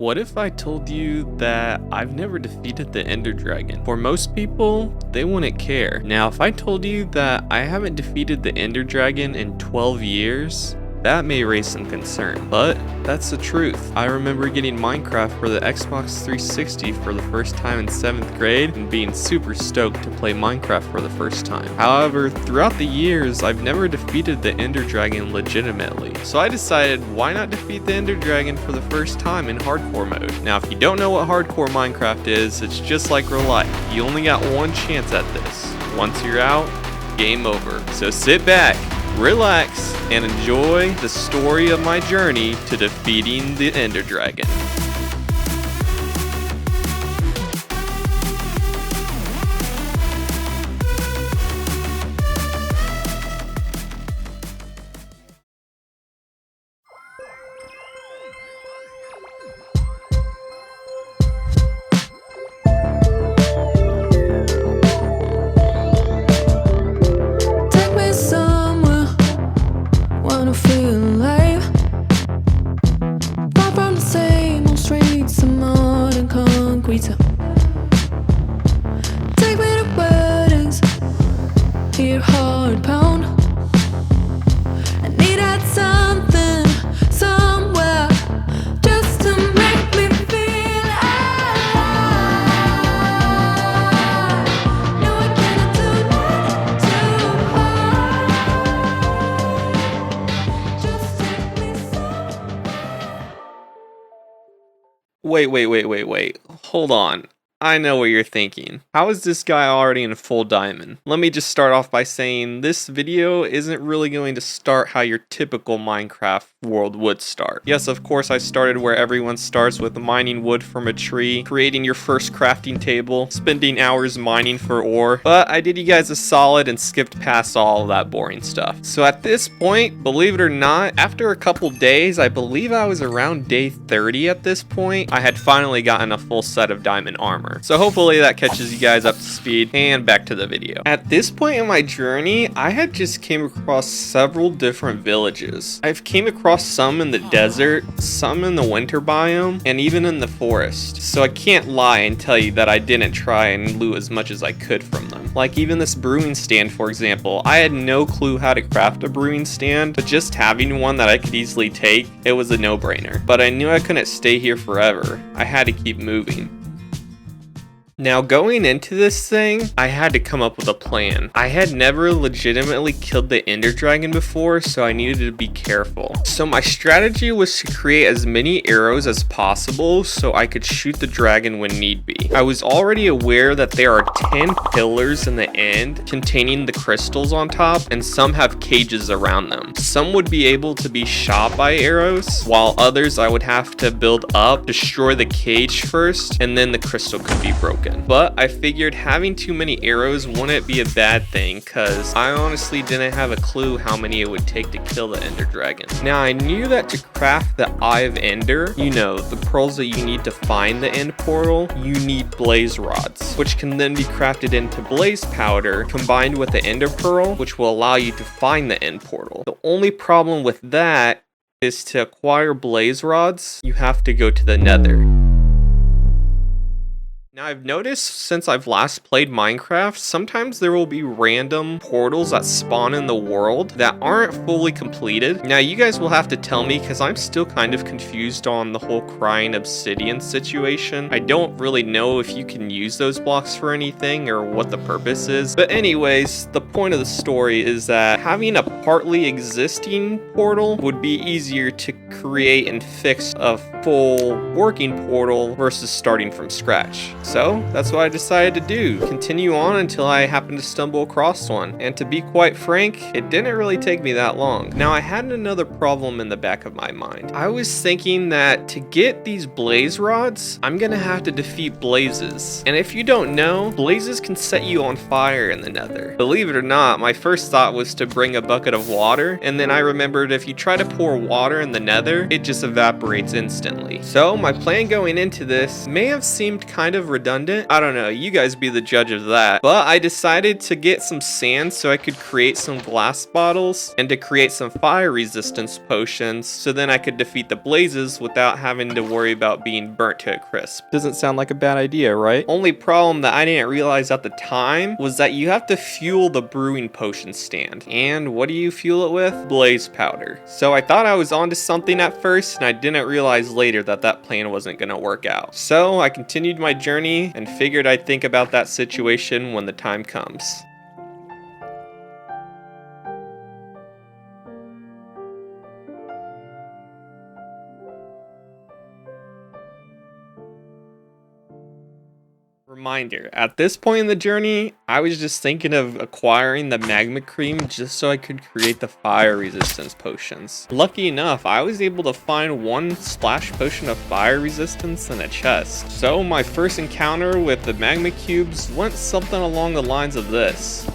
What if I told you that I've never defeated the Ender Dragon? For most people, they wouldn't care. Now, if I told you that I haven't defeated the Ender Dragon in 12 years, that may raise some concern, but that's the truth. I remember getting Minecraft for the Xbox 360 for the first time in 7th grade and being super stoked to play Minecraft for the first time. However, throughout the years, I've never defeated the Ender Dragon legitimately. So I decided, why not defeat the Ender Dragon for the first time in hardcore mode? Now, if you don't know what hardcore Minecraft is, it's just like real life. You only got one chance at this. Once you're out, game over. So sit back, relax, and enjoy the story of my journey to defeating the Ender Dragon. Take me to weddings, hear heart pound. I needed something, somewhere, just to make me feel alive. No, I cannot do that too hard. Just take me somewhere. Wait. Hold on. I know what you're thinking. How is this guy already in full diamond? Let me just start off by saying this video isn't really going to start how your typical Minecraft world would start. Yes, of course, I started where everyone starts, with mining wood from a tree, creating your first crafting table, spending hours mining for ore, but I did you guys a solid and skipped past all of that boring stuff. So at this point, believe it or not, after a couple days, I believe I was around day 30 at this point, I had finally gotten a full set of diamond armor. So hopefully that catches you guys up to speed, and back to the video. At this point in my journey, I had just came across several different villages. I've came across some in the desert, some in the winter biome, and even in the forest. So I can't lie and tell you that I didn't try and loot as much as I could from them. Like even this brewing stand, for example. I had no clue how to craft a brewing stand, but just having one that I could easily take, it was a no-brainer. But I knew I couldn't stay here forever. I had to keep moving. Now, going into this thing, I had to come up with a plan. I had never legitimately killed the Ender Dragon before, so I needed to be careful. So my strategy was to create as many arrows as possible so I could shoot the dragon when need be. I was already aware that there are 10 pillars in the end containing the crystals on top, and some have cages around them. Some would be able to be shot by arrows, while others I would have to build up, destroy the cage first, and then the crystal could be broken. But I figured having too many arrows wouldn't be a bad thing, because I honestly didn't have a clue how many it would take to kill the Ender Dragon. Now, I knew that to craft the Eye of Ender, you know, the pearls that you need to find the end portal, you need blaze rods, which can then be crafted into blaze powder combined with the Ender Pearl, which will allow you to find the end portal. The only problem with that is to acquire blaze rods, you have to go to the Nether. Now, I've noticed since I've last played Minecraft, sometimes there will be random portals that spawn in the world that aren't fully completed. Now, you guys will have to tell me, because I'm still kind of confused on the whole crying obsidian situation. I don't really know if you can use those blocks for anything or what the purpose is. But anyways, the point of the story is that having a partly existing portal would be easier to create and fix a full working portal versus starting from scratch. So that's what I decided to do. Continue on until I happened to stumble across one. And to be quite frank, it didn't really take me that long. Now, I had another problem in the back of my mind. I was thinking that to get these blaze rods, I'm gonna have to defeat blazes. And if you don't know, blazes can set you on fire in the Nether. Believe it or not, my first thought was to bring a bucket of water, and then I remembered if you try to pour water in the Nether, it just evaporates instantly. So my plan going into this may have seemed kind of ridiculous, redundant? I don't know, you guys be the judge of that. But I decided to get some sand so I could create some glass bottles and to create some fire resistance potions so then I could defeat the blazes without having to worry about being burnt to a crisp. Doesn't sound like a bad idea, right? Only problem that I didn't realize at the time was that you have to fuel the brewing potion stand. And what do you fuel it with? Blaze powder. So I thought I was onto something at first, and I didn't realize later that that plan wasn't gonna work out. So I continued my journey and figured I'd think about that situation when the time comes. Reminder, at this point in the journey, I was just thinking of acquiring the magma cream just so I could create the fire resistance potions. Lucky enough, I was able to find one splash potion of fire resistance in a chest. So my first encounter with the magma cubes went something along the lines of this.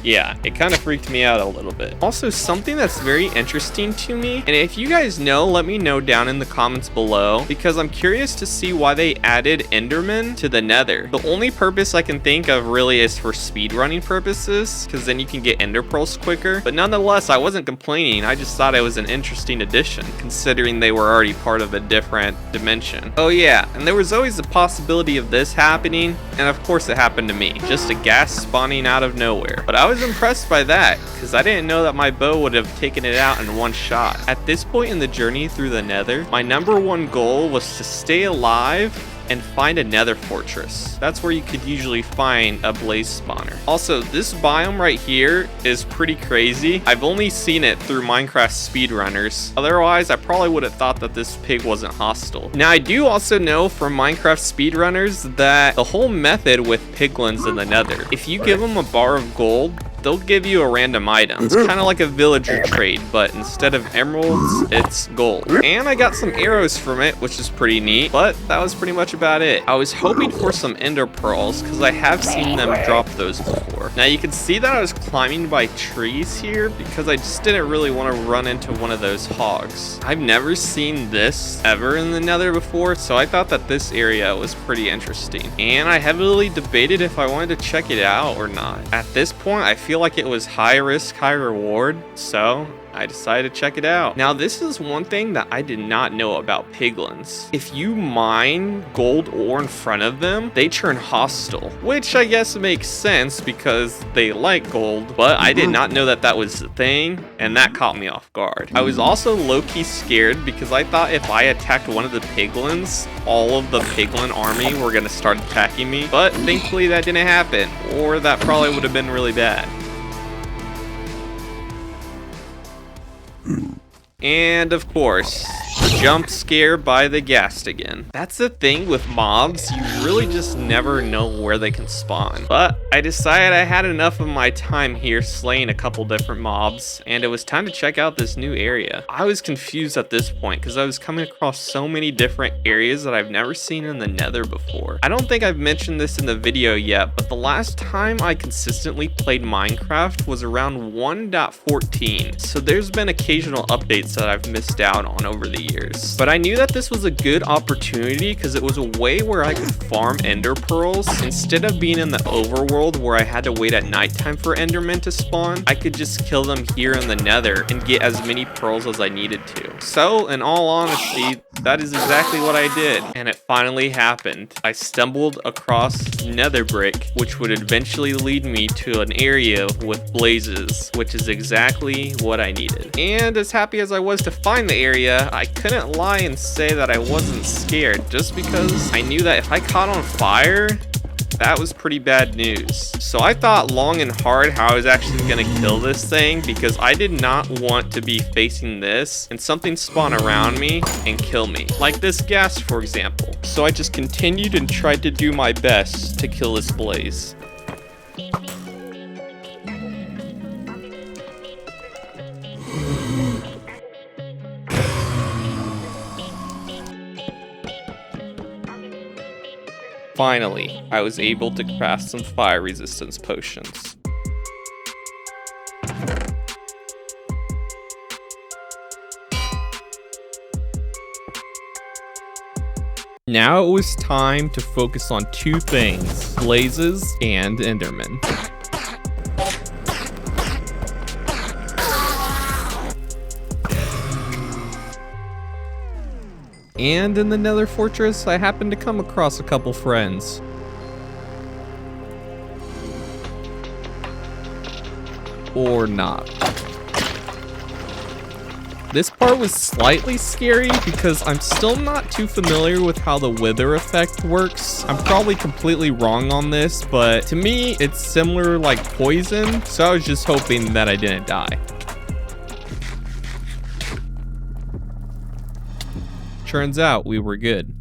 Yeah, it kind of freaked me out a little bit. Also, something that's very interesting to me, and if you guys know, let me know down in the comments below, because I'm curious to see why they added Endermen to the Nether. The only purpose I can think of really is for speedrunning purposes, because then you can get Ender Pearls quicker. But nonetheless, I wasn't complaining, I just thought it was an interesting addition, considering they were already part of a different dimension. Oh yeah, and there was always the possibility of this happening, and of course it happened to me. Just a ghast spawning out of nowhere. But I was impressed by that, because I didn't know that my bow would have taken it out in one shot. At this point in the journey through the Nether, my #1 goal was to stay alive and find a Nether fortress. That's where you could usually find a blaze spawner. Also, this biome right here is pretty crazy. I've only seen it through Minecraft speedrunners. Otherwise, I probably would have thought that this pig wasn't hostile. Now, I do also know from Minecraft speedrunners that the whole method with piglins in the Nether, if you give them a bar of gold, they'll give you a random item. It's kind of like a villager trade, but instead of emeralds, it's gold. And I got some arrows from it, which is pretty neat, but that was pretty much about it. I was hoping for some ender pearls, because I have seen them drop those before. Now you can see that I was climbing by trees here, because I just didn't really want to run into one of those hogs. I've never seen this ever in the Nether before, so I thought that this area was pretty interesting. And I heavily debated if I wanted to check it out or not. At this point, I feel like it was high risk, high reward, so I decided to check it out. Now, this is one thing that I did not know about piglins. If you mine gold ore in front of them, they turn hostile, which I guess makes sense because they like gold, but I did not know that that was the thing, and that caught me off guard. I was also low-key scared because I thought if I attacked one of the piglins, all of the piglin army were gonna start attacking me, but thankfully that didn't happen, or that probably would have been really bad. And of course, jump scare by the ghast again. That's the thing with mobs, you really just never know where they can spawn. But I decided I had enough of my time here slaying a couple different mobs, and it was time to check out this new area. I was confused at this point because I was coming across so many different areas that I've never seen in the Nether before. I don't think I've mentioned this in the video yet, but the last time I consistently played Minecraft was around 1.14, so there's been occasional updates that I've missed out on over the years. But I knew that this was a good opportunity because it was a way where I could farm ender pearls. Instead of being in the overworld where I had to wait at nighttime for endermen to spawn, I could just kill them here in the Nether and get as many pearls as I needed to. So, in all honesty, that is exactly what I did, and it finally happened. I stumbled across nether brick, which would eventually lead me to an area with blazes, which is exactly what I needed. And as happy as I was to find the area, I couldn't lie and say that I wasn't scared, just because I knew that if I caught on fire, that was pretty bad news. So I thought long and hard how I was actually gonna kill this thing, because I did not want to be facing this and something spawn around me and kill me, like this ghast for example. So I just continued and tried to do my best to kill this blaze. Finally, I was able to craft some fire resistance potions. Now it was time to focus on two things, blazes and endermen. And in the Nether Fortress, I happened to come across a couple friends. Or not. This part was slightly scary because I'm still not too familiar with how the wither effect works. I'm probably completely wrong on this, but to me, it's similar like poison, so I was just hoping that I didn't die. Turns out we were good.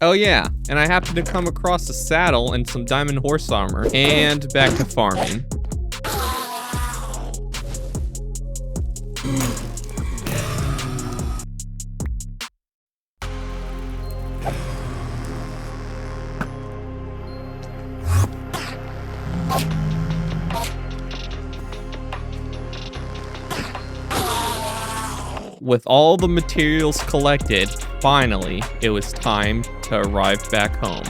Oh yeah, and I happened to come across a saddle and some diamond horse armor, and back to farming. With all the materials collected, finally, it was time to arrive back home.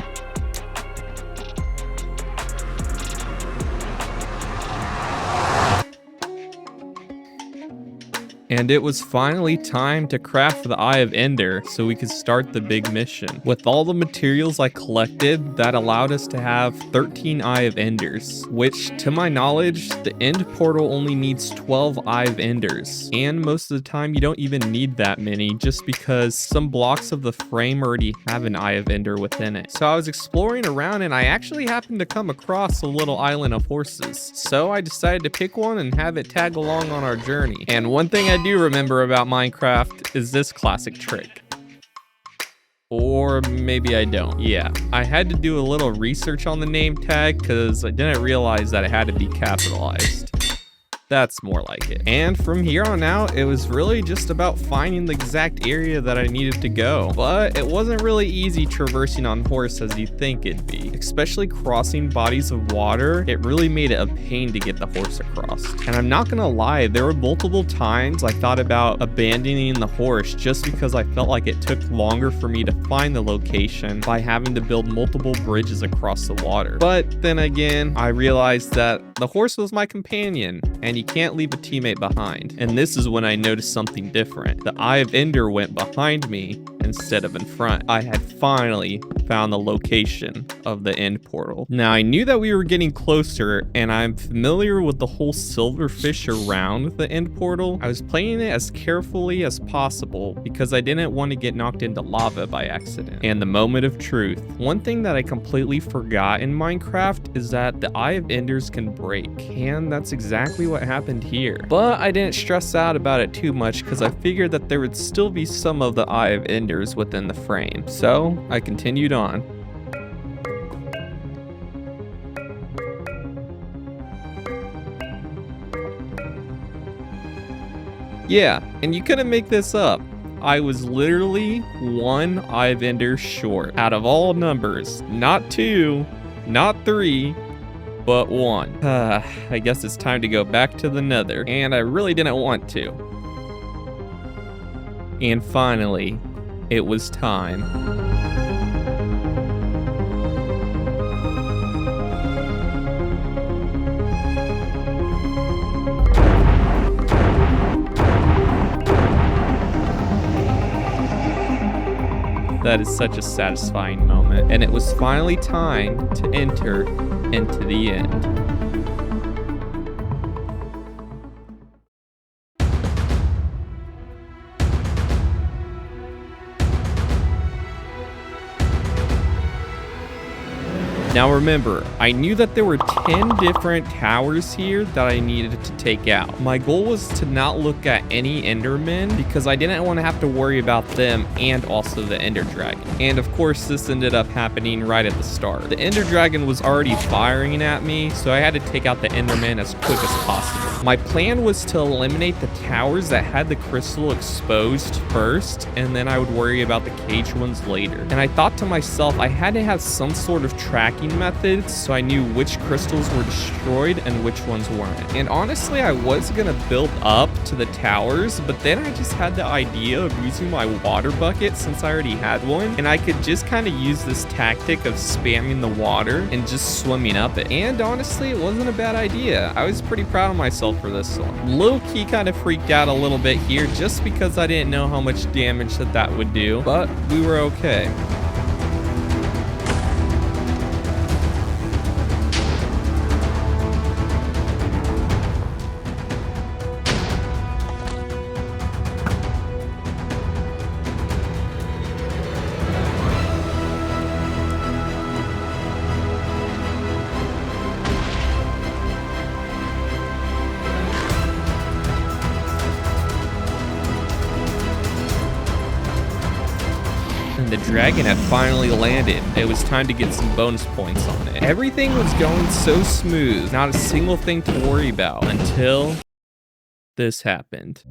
And it was finally time to craft the Eye of Ender so we could start the big mission. With all the materials I collected, that allowed us to have 13 Eye of Enders, which to my knowledge, the end portal only needs 12 Eye of Enders. And most of the time you don't even need that many just because some blocks of the frame already have an Eye of Ender within it. So I was exploring around and I actually happened to come across a little island of horses. So I decided to pick one and have it tag along on our journey. And one thing I do remember about Minecraft is this classic trick. Or maybe I don't. Yeah, I had to do a little research on the name tag because I didn't realize that it had to be capitalized. That's more like it. And from here on out, it was really just about finding the exact area that I needed to go. But it wasn't really easy traversing on horse as you think it'd be. Especially crossing bodies of water, it really made it a pain to get the horse across. And I'm not gonna lie, there were multiple times I thought about abandoning the horse just because I felt like it took longer for me to find the location by having to build multiple bridges across the water. But then again, I realized that the horse was my companion, and you can't leave a teammate behind. And this is when I noticed something different. The Eye of Ender went behind me instead of in front. I had finally found the location of the end portal. Now I knew that we were getting closer and I'm familiar with the whole silverfish around the end portal. I was playing it as carefully as possible because I didn't want to get knocked into lava by accident. And the moment of truth. One thing that I completely forgot in Minecraft is that the Eye of Enders can break. And that's exactly what happened here. But I didn't stress out about it too much because I figured that there would still be some of the Eye of Enders within the frame. So I continued on. Yeah, and you couldn't make this up. I was literally one Eye of Ender short. Out of all numbers, not 2, not 3, but 1. I guess it's time to go back to the Nether, and I really didn't want to. And finally, it was time. That is such a satisfying moment, and it was finally time to enter into the end. Now remember, I knew that there were 10 different towers here that I needed to take out. My goal was to not look at any Endermen because I didn't want to have to worry about them and also the Ender Dragon. And of course, this ended up happening right at the start. The Ender Dragon was already firing at me, so I had to take out the Enderman as quick as possible. My plan was to eliminate the towers that had the crystal exposed first, and then I would worry about the cage ones later. And I thought to myself, I had to have some sort of tracking stacking methods, so I knew which crystals were destroyed and which ones weren't. And honestly, I was gonna build up to the towers, but then I just had the idea of using my water bucket since I already had one, and I could just kind of use this tactic of spamming the water and just swimming up it. And honestly, it wasn't a bad idea. I was pretty proud of myself for this one. Low-key kind of freaked out a little bit here just because I didn't know how much damage that would do, but we were okay. And the dragon had finally landed. It was time to get some bonus points on it. Everything was going so smooth, not a single thing to worry about until this happened.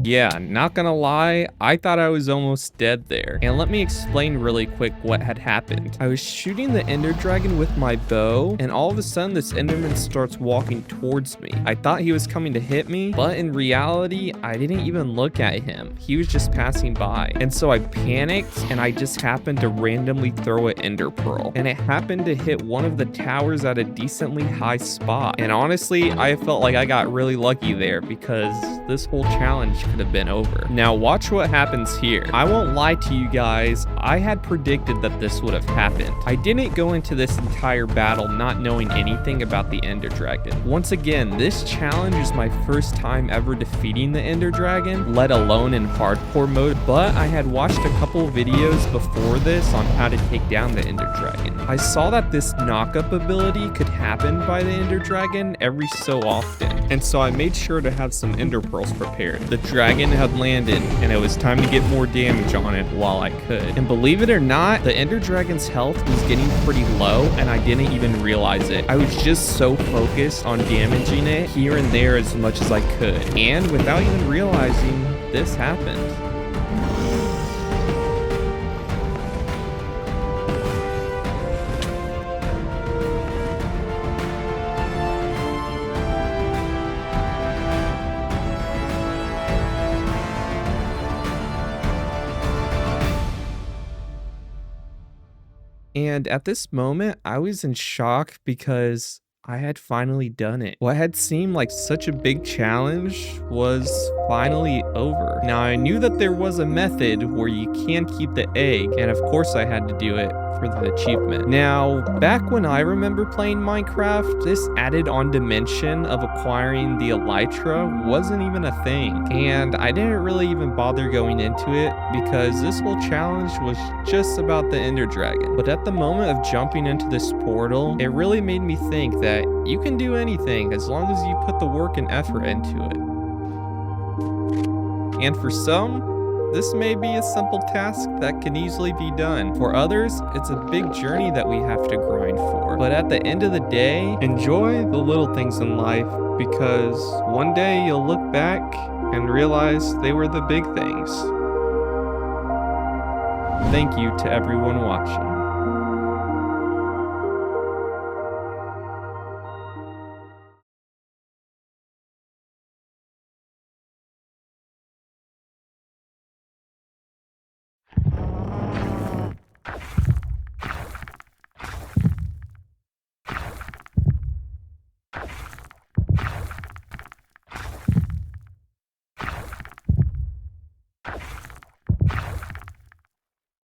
Yeah, not gonna lie, I thought I was almost dead there. And let me explain really quick what had happened. I was shooting the ender dragon with my bow, and all of a sudden this enderman starts walking towards me. I thought he was coming to hit me, but in reality, I didn't even look at him. He was just passing by. And so I panicked, and I just happened to randomly throw an ender pearl. And it happened to hit one of the towers at a decently high spot. And honestly, I felt like I got really lucky there because this whole challenge could have been over. Now watch what happens here. I won't lie to you guys, I had predicted that this would have happened. I didn't go into this entire battle not knowing anything about the ender dragon. Once again, this challenge is my first time ever defeating the ender dragon, let alone in hardcore mode, but I had watched a couple videos before this on how to take down the ender dragon. I saw that this knockup ability could happen by the ender dragon every so often, and so I made sure to have some ender pearls prepared. The dragon had landed, and it was time to get more damage on it while I could. And believe it or not, the ender dragon's health was getting pretty low, and I didn't even realize it. I was just so focused on damaging it here and there as much as I could, and without even realizing, this happened. And at this moment, I was in shock because I had finally done it. What had seemed like such a big challenge was finally over. Now, I knew that there was a method where you can keep the egg, and of course I had to do it for the achievement. Now, back when I remember playing Minecraft, this added on dimension of acquiring the elytra wasn't even a thing. And I didn't really even bother going into it because this whole challenge was just about the ender dragon. But at the moment of jumping into this portal, it really made me think that you can do anything as long as you put the work and effort into it. And for some, this may be a simple task that can easily be done. For others, it's a big journey that we have to grind for. But at the end of the day, enjoy the little things in life because one day you'll look back and realize they were the big things. Thank you to everyone watching.